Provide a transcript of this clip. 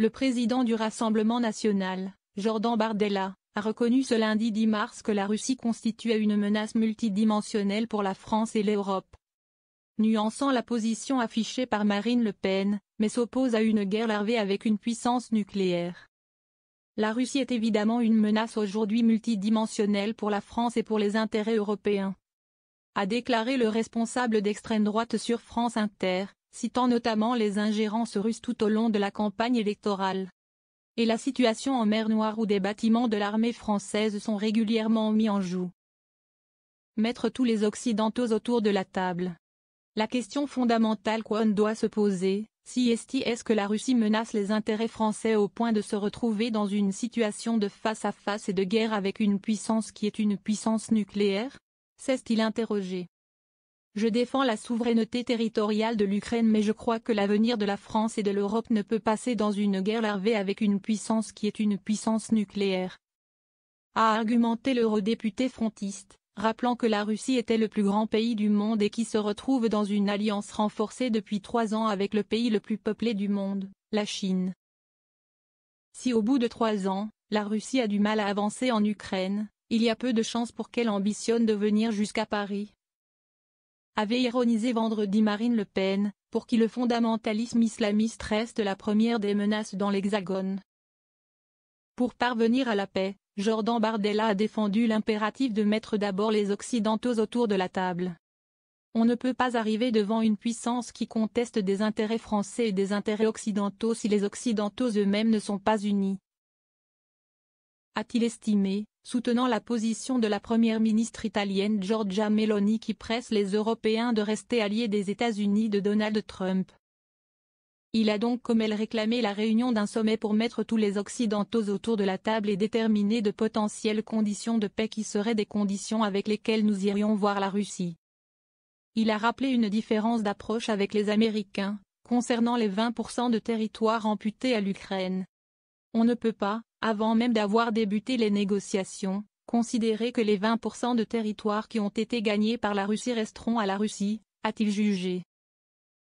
Le président du Rassemblement national, Jordan Bardella, a reconnu ce lundi 10 mars que la Russie constituait une menace multidimensionnelle pour la France et l'Europe. Nuançant la position affichée par Marine Le Pen, mais s'oppose à une guerre larvée avec une puissance nucléaire. La Russie est évidemment une menace aujourd'hui multidimensionnelle pour la France et pour les intérêts européens, a déclaré le responsable d'extrême droite sur France Inter, citant notamment les ingérences russes tout au long de la campagne électorale. Et la situation en mer Noire où des bâtiments de l'armée française sont régulièrement mis en joue. Mettre tous les Occidentaux autour de la table. La question fondamentale qu'on doit se poser, est-ce que la Russie menace les intérêts français au point de se retrouver dans une situation de face à face et de guerre avec une puissance qui est une puissance nucléaire? S'est-il interrogé. Je défends la souveraineté territoriale de l'Ukraine mais je crois que l'avenir de la France et de l'Europe ne peut passer dans une guerre larvée avec une puissance qui est une puissance nucléaire, a argumenté l'eurodéputé frontiste, rappelant que la Russie était le plus grand pays du monde et qui se retrouve dans une alliance renforcée depuis 3 ans avec le pays le plus peuplé du monde, la Chine. Si au bout de 3 ans, la Russie a du mal à avancer en Ukraine, il y a peu de chances pour qu'elle ambitionne de venir jusqu'à Paris, avait ironisé vendredi Marine Le Pen, pour qui le fondamentalisme islamiste reste la première des menaces dans l'Hexagone. Pour parvenir à la paix, Jordan Bardella a défendu l'impératif de mettre d'abord les Occidentaux autour de la table. On ne peut pas arriver devant une puissance qui conteste des intérêts français et des intérêts occidentaux si les Occidentaux eux-mêmes ne sont pas unis, a-t-il estimé, soutenant la position de la première ministre italienne Giorgia Meloni qui presse les Européens de rester alliés des États-Unis de Donald Trump. Il a donc comme elle réclamé la réunion d'un sommet pour mettre tous les Occidentaux autour de la table et déterminer de potentielles conditions de paix qui seraient des conditions avec lesquelles nous irions voir la Russie. Il a rappelé une différence d'approche avec les Américains, concernant les 20% de territoire amputés à l'Ukraine. On ne peut pas, avant même d'avoir débuté les négociations, considérer que les 20% de territoires qui ont été gagnés par la Russie resteront à la Russie, a-t-il jugé.